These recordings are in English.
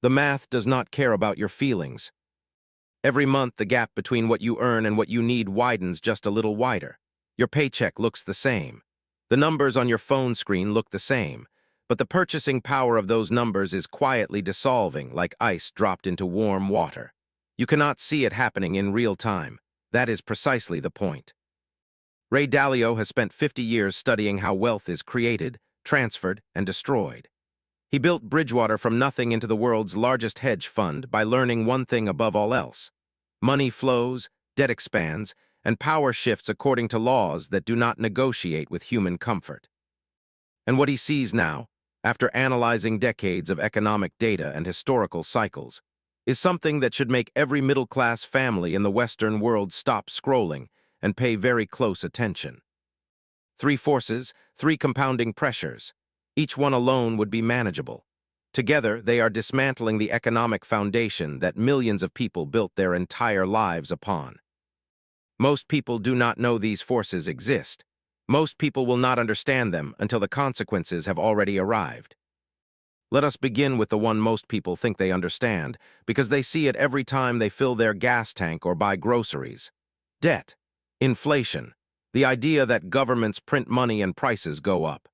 The math does not care about your feelings. Every month, the gap between what you earn and what you need widens just a little wider. Your paycheck looks the same. The numbers on your phone screen look the same, but the purchasing power of those numbers is quietly dissolving like ice dropped into warm water. You cannot see it happening in real time. That is precisely the point. Ray Dalio has spent 50 years studying how wealth is created, transferred, and destroyed. He built Bridgewater from nothing into the world's largest hedge fund by learning one thing above all else. Money flows, debt expands, and power shifts according to laws that do not negotiate with human comfort. And what he sees now, after analyzing decades of economic data and historical cycles, is something that should make every middle-class family in the Western world stop scrolling and pay very close attention. Three forces, three compounding pressures. Each one alone would be manageable. Together, they are dismantling the economic foundation that millions of people built their entire lives upon. Most people do not know these forces exist. Most people will not understand them until the consequences have already arrived. Let us begin with the one most people think they understand, because they see it every time they fill their gas tank or buy groceries. Debt. Inflation. The idea that governments print money and prices go up.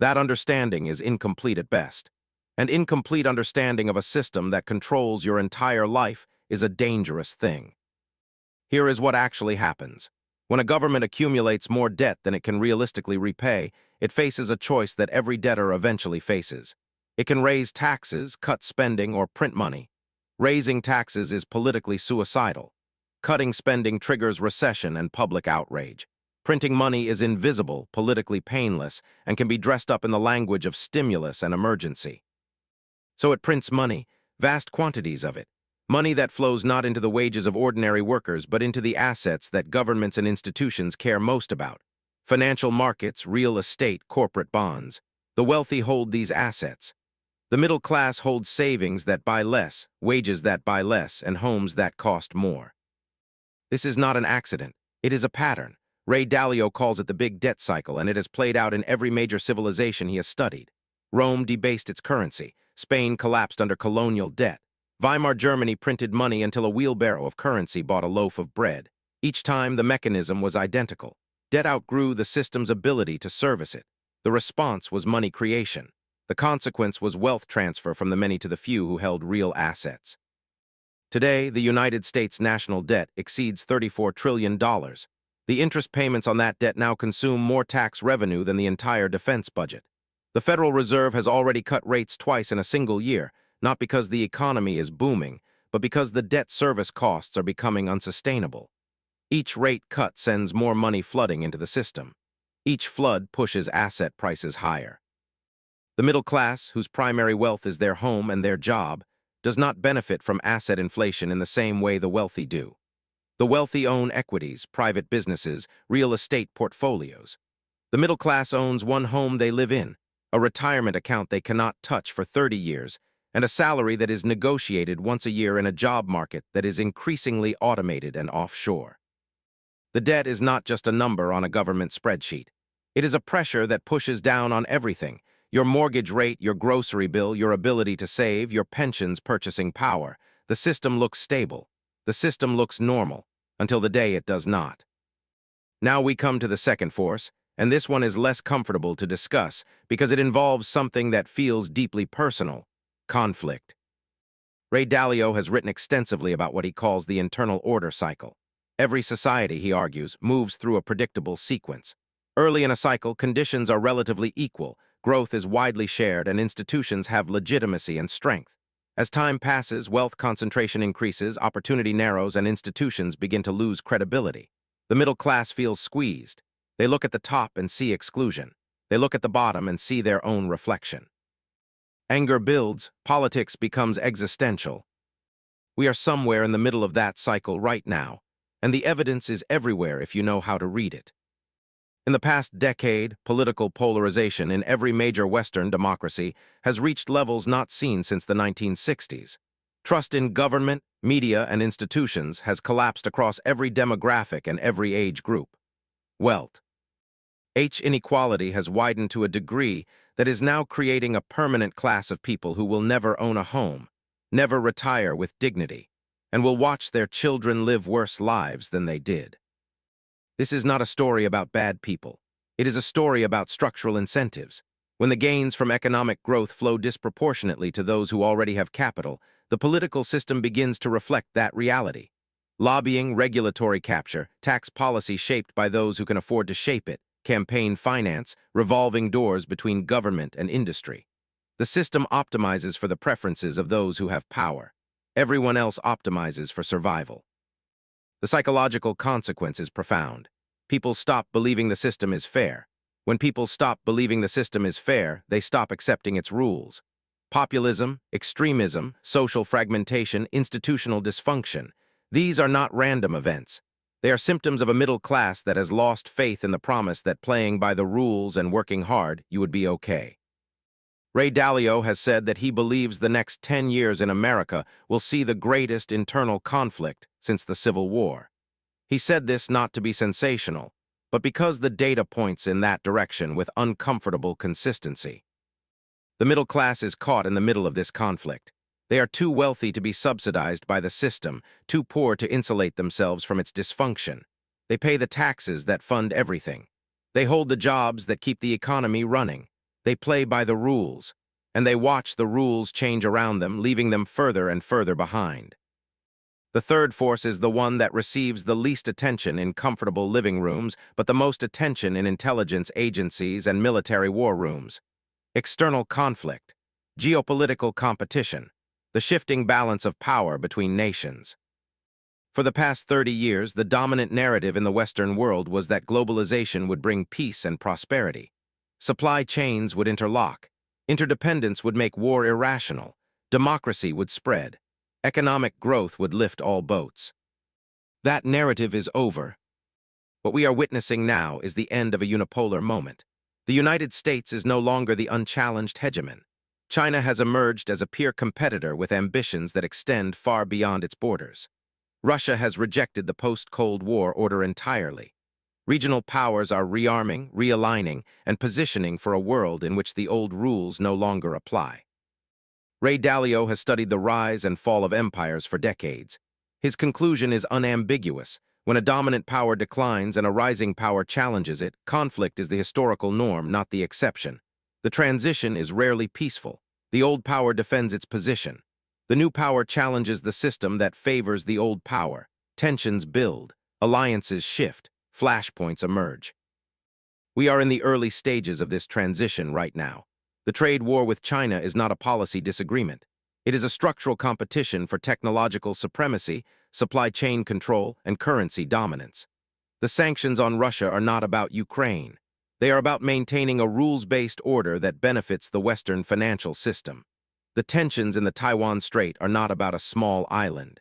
That understanding is incomplete at best. An incomplete understanding of a system that controls your entire life is a dangerous thing. Here is what actually happens. When a government accumulates more debt than it can realistically repay, it faces a choice that every debtor eventually faces. It can raise taxes, cut spending, or print money. Raising taxes is politically suicidal. Cutting spending triggers recession and public outrage. Printing money is invisible, politically painless, and can be dressed up in the language of stimulus and emergency. So it prints money, vast quantities of it. Money that flows not into the wages of ordinary workers, but into the assets that governments and institutions care most about. Financial markets, real estate, corporate bonds. The wealthy hold these assets. The middle class holds savings that buy less, wages that buy less, and homes that cost more. This is not an accident. It is a pattern. Ray Dalio calls it the big debt cycle, and it has played out in every major civilization he has studied. Rome debased its currency. Spain collapsed under colonial debt. Weimar Germany printed money until a wheelbarrow of currency bought a loaf of bread. Each time, the mechanism was identical. Debt outgrew the system's ability to service it. The response was money creation. The consequence was wealth transfer from the many to the few who held real assets. Today, the United States national debt exceeds $34 trillion. The interest payments on that debt now consume more tax revenue than the entire defense budget. The Federal Reserve has already cut rates twice in a single year, not because the economy is booming, but because the debt service costs are becoming unsustainable. Each rate cut sends more money flooding into the system. Each flood pushes asset prices higher. The middle class, whose primary wealth is their home and their job, does not benefit from asset inflation in the same way the wealthy do. The wealthy own equities, private businesses, real estate portfolios. The middle class owns one home they live in, a retirement account they cannot touch for 30 years, and a salary that is negotiated once a year in a job market that is increasingly automated and offshore. The debt is not just a number on a government spreadsheet. It is a pressure that pushes down on everything: your mortgage rate, your grocery bill, your ability to save, your pension's purchasing power. The system looks stable. The system looks normal, until the day it does not. Now we come to the second force, and this one is less comfortable to discuss because it involves something that feels deeply personal: conflict. Ray Dalio has written extensively about what he calls the internal order cycle. Every society, he argues, moves through a predictable sequence. Early in a cycle, conditions are relatively equal, growth is widely shared, and institutions have legitimacy and strength. As time passes, wealth concentration increases, opportunity narrows, and institutions begin to lose credibility. The middle class feels squeezed. They look at the top and see exclusion. They look at the bottom and see their own reflection. Anger builds, politics becomes existential. We are somewhere in the middle of that cycle right now, and the evidence is everywhere if you know how to read it. In the past decade, political polarization in every major Western democracy has reached levels not seen since the 1960s. Trust in government, media, and institutions has collapsed across every demographic and every age group. Wealth. Inequality has widened to a degree that is now creating a permanent class of people who will never own a home, never retire with dignity, and will watch their children live worse lives than they did. This is not a story about bad people. It is a story about structural incentives. When the gains from economic growth flow disproportionately to those who already have capital, the political system begins to reflect that reality. Lobbying, regulatory capture, tax policy shaped by those who can afford to shape it, campaign finance, revolving doors between government and industry. The system optimizes for the preferences of those who have power. Everyone else optimizes for survival. The psychological consequence is profound. People stop believing the system is fair. When people stop believing the system is fair, they stop accepting its rules. Populism, extremism, social fragmentation, institutional dysfunction. These are not random events. They are symptoms of a middle class that has lost faith in the promise that playing by the rules and working hard, you would be okay. Ray Dalio has said that he believes the next 10 years in America will see the greatest internal conflict since the Civil War. He said this not to be sensational, but because the data points in that direction with uncomfortable consistency. The middle class is caught in the middle of this conflict. They are too wealthy to be subsidized by the system, too poor to insulate themselves from its dysfunction. They pay the taxes that fund everything. They hold the jobs that keep the economy running. They play by the rules, and they watch the rules change around them, leaving them further and further behind. The third force is the one that receives the least attention in comfortable living rooms, but the most attention in intelligence agencies and military war rooms. External conflict, geopolitical competition, the shifting balance of power between nations. For the past 30 years, the dominant narrative in the Western world was that globalization would bring peace and prosperity. Supply chains would interlock. Interdependence would make war irrational. Democracy would spread. Economic growth would lift all boats. That narrative is over. What we are witnessing now is the end of a unipolar moment. The United States is no longer the unchallenged hegemon. China has emerged as a peer competitor with ambitions that extend far beyond its borders. Russia has rejected the post-Cold War order entirely. Regional powers are rearming, realigning, and positioning for a world in which the old rules no longer apply. Ray Dalio has studied the rise and fall of empires for decades. His conclusion is unambiguous. When a dominant power declines and a rising power challenges it, conflict is the historical norm, not the exception. The transition is rarely peaceful. The old power defends its position. The new power challenges the system that favors the old power. Tensions build, alliances shift, flashpoints emerge. We are in the early stages of this transition right now. The trade war with China is not a policy disagreement. It is a structural competition for technological supremacy, supply chain control, and currency dominance. The sanctions on Russia are not about Ukraine. They are about maintaining a rules-based order that benefits the Western financial system. The tensions in the Taiwan Strait are not about a small island.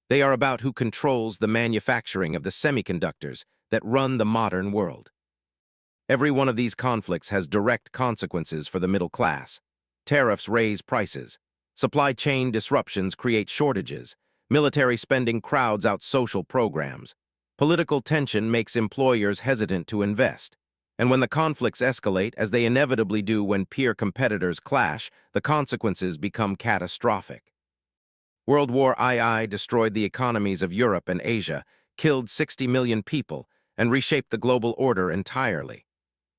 They are about who controls the manufacturing of the semiconductors that run the modern world. Every one of these conflicts has direct consequences for the middle class. Tariffs raise prices. Supply chain disruptions create shortages. Military spending crowds out social programs. Political tension makes employers hesitant to invest. And when the conflicts escalate, as they inevitably do when peer competitors clash, the consequences become catastrophic. World War II destroyed the economies of Europe and Asia, killed 60 million people, and reshaped the global order entirely.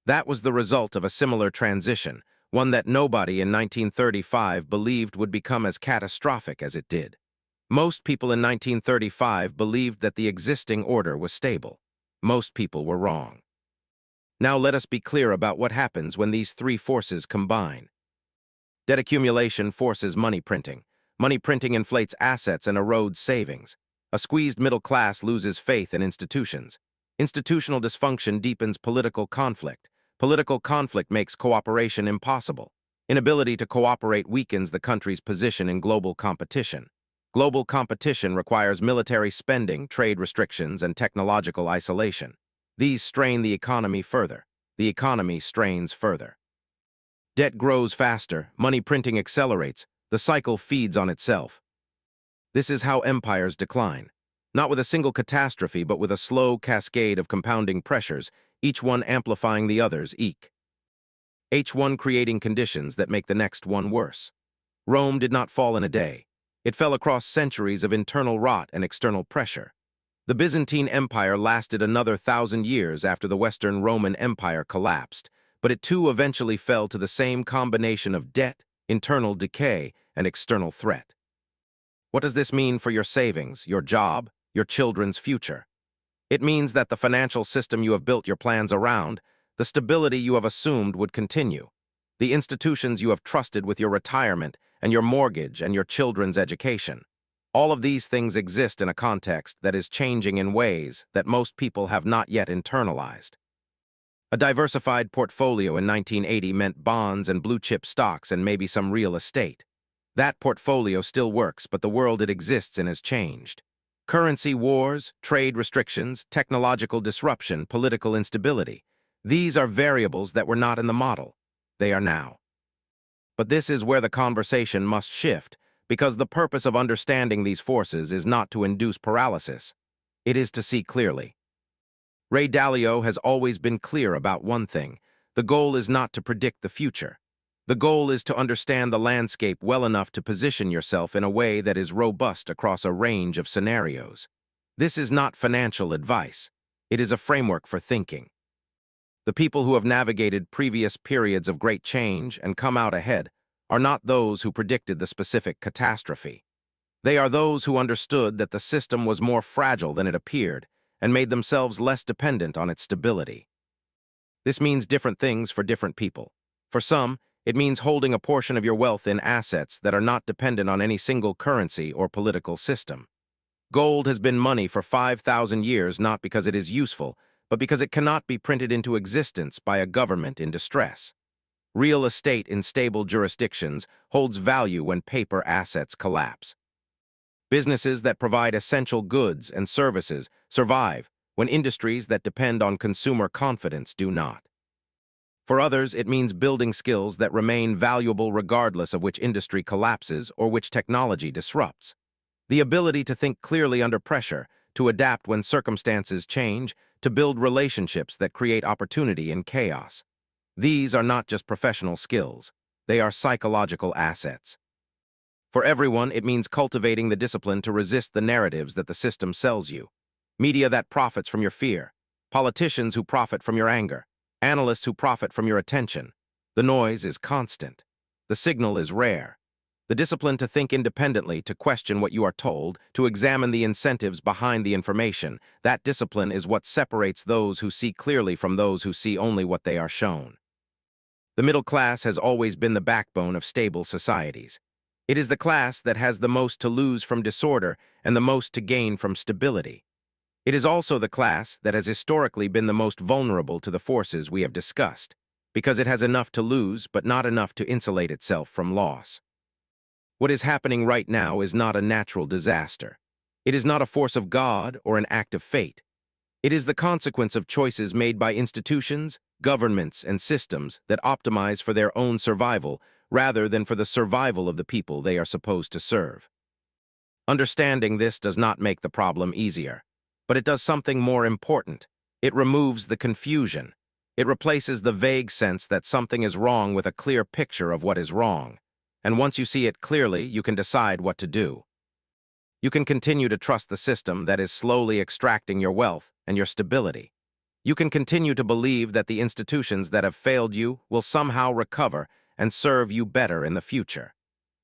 That was the result of a similar transition, one that nobody in 1935 believed would become as catastrophic as it did. Most people in 1935 believed that the existing order was stable. Most people were wrong. Now let us be clear about what happens when these three forces combine. Debt accumulation forces money printing. Money printing inflates assets and erodes savings. A squeezed middle class loses faith in institutions. Institutional dysfunction deepens political conflict. Political conflict makes cooperation impossible. Inability to cooperate weakens the country's position in global competition. Global competition requires military spending, trade restrictions, and technological isolation. These strain the economy further. The economy strains further. Debt grows faster, money printing accelerates, the cycle feeds on itself. This is how empires decline. Not with a single catastrophe, but with a slow cascade of compounding pressures, each one amplifying the others, each one creating conditions that make the next one worse. Rome did not fall in a day. It fell across centuries of internal rot and external pressure. The Byzantine Empire lasted another 1,000 years after the Western Roman Empire collapsed, but it too eventually fell to the same combination of debt, internal decay, and external threat. What does this mean for your savings, your job, your children's future? It means that the financial system you have built your plans around, the stability you have assumed would continue, the institutions you have trusted with your retirement and your mortgage and your children's education. All of these things exist in a context that is changing in ways that most people have not yet internalized. A diversified portfolio in 1980 meant bonds and blue-chip stocks and maybe some real estate. That portfolio still works, but the world it exists in has changed. Currency wars, trade restrictions, technological disruption, political instability. These are variables that were not in the model. They are now. But this is where the conversation must shift, because the purpose of understanding these forces is not to induce paralysis. It is to see clearly. Ray Dalio has always been clear about one thing. The goal is not to predict the future. The goal is to understand the landscape well enough to position yourself in a way that is robust across a range of scenarios. This is not financial advice. It is a framework for thinking. The people who have navigated previous periods of great change and come out ahead are not those who predicted the specific catastrophe. They are those who understood that the system was more fragile than it appeared and made themselves less dependent on its stability. This means different things for different people. For some, it means holding a portion of your wealth in assets that are not dependent on any single currency or political system. Gold has been money for 5,000 years not because it is useful, but because it cannot be printed into existence by a government in distress. Real estate in stable jurisdictions holds value when paper assets collapse. Businesses that provide essential goods and services survive when industries that depend on consumer confidence do not. For others, it means building skills that remain valuable regardless of which industry collapses or which technology disrupts. The ability to think clearly under pressure, to adapt when circumstances change, to build relationships that create opportunity in chaos. These are not just professional skills. They are psychological assets. For everyone, it means cultivating the discipline to resist the narratives that the system sells you. Media that profits from your fear. Politicians who profit from your anger. Analysts who profit from your attention. The noise is constant. The signal is rare. The discipline to think independently, to question what you are told, to examine the incentives behind the information, that discipline is what separates those who see clearly from those who see only what they are shown. The middle class has always been the backbone of stable societies. It is the class that has the most to lose from disorder and the most to gain from stability. It is also the class that has historically been the most vulnerable to the forces we have discussed, because it has enough to lose but not enough to insulate itself from loss. What is happening right now is not a natural disaster. It is not a force of God or an act of fate. It is the consequence of choices made by institutions, governments, and systems that optimize for their own survival rather than for the survival of the people they are supposed to serve. Understanding this does not make the problem easier, but it does something more important. It removes the confusion. It replaces the vague sense that something is wrong with a clear picture of what is wrong. And once you see it clearly, you can decide what to do. You can continue to trust the system that is slowly extracting your wealth and your stability. You can continue to believe that the institutions that have failed you will somehow recover and serve you better in the future.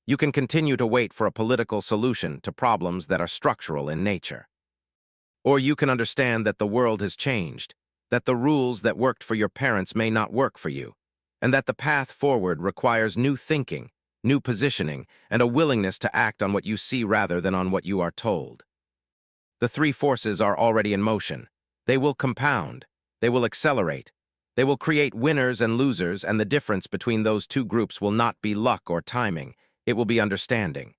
You can continue to wait for a political solution to problems that are structural in nature. Or you can understand that the world has changed, that the rules that worked for your parents may not work for you, and that the path forward requires new thinking, new positioning, and a willingness to act on what you see rather than on what you are told. The three forces are already in motion. They will compound. They will accelerate. They will create winners and losers, and the difference between those two groups will not be luck or timing. It will be understanding.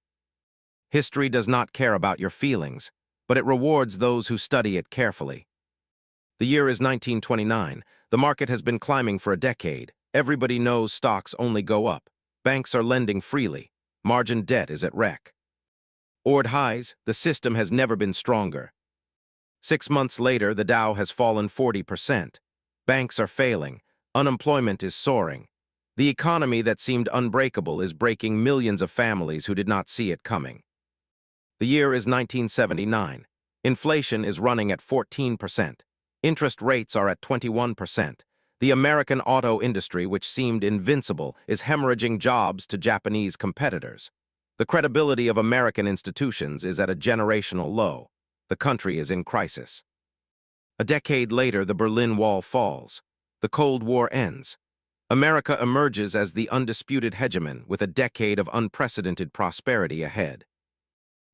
History does not care about your feelings, but it rewards those who study it carefully. The year is 1929. The market has been climbing for a decade. Everybody knows stocks only go up. Banks are lending freely. Margin debt is at wreck. Ord highs, the system has never been stronger. 6 months later, the Dow has fallen 40%. Banks are failing. Unemployment is soaring. The economy that seemed unbreakable is breaking millions of families who did not see it coming. The year is 1979. Inflation is running at 14%. Interest rates are at 21%. The American auto industry, which seemed invincible, is hemorrhaging jobs to Japanese competitors. The credibility of American institutions is at a generational low. The country is in crisis. A decade later, the Berlin Wall falls. The Cold War ends. America emerges as the undisputed hegemon with a decade of unprecedented prosperity ahead.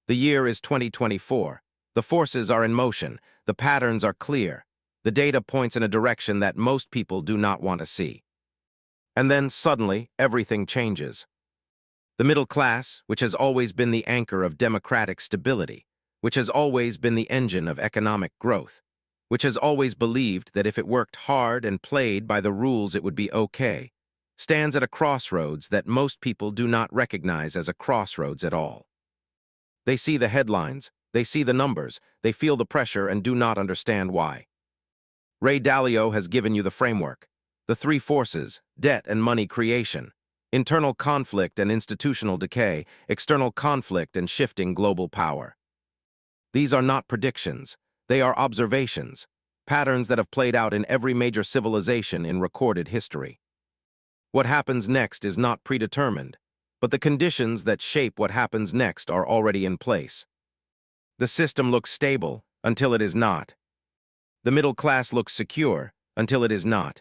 The year is 2024. The forces are in motion. The patterns are clear. The data points in a direction that most people do not want to see. And then, suddenly, everything changes. The middle class, which has always been the anchor of democratic stability, which has always been the engine of economic growth, which has always believed that if it worked hard and played by the rules it would be okay, stands at a crossroads that most people do not recognize as a crossroads at all. They see the headlines, they see the numbers, they feel the pressure and do not understand why. Ray Dalio has given you the framework. The three forces: debt and money creation, internal conflict and institutional decay, external conflict and shifting global power. These are not predictions. They are observations, patterns that have played out in every major civilization in recorded history. What happens next is not predetermined, but the conditions that shape what happens next are already in place. The system looks stable until it is not. The middle class looks secure until it is not.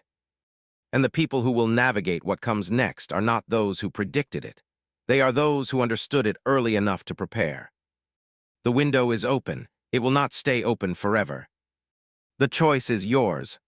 And the people who will navigate what comes next are not those who predicted it. They are those who understood it early enough to prepare. The window is open. It will not stay open forever. The choice is yours.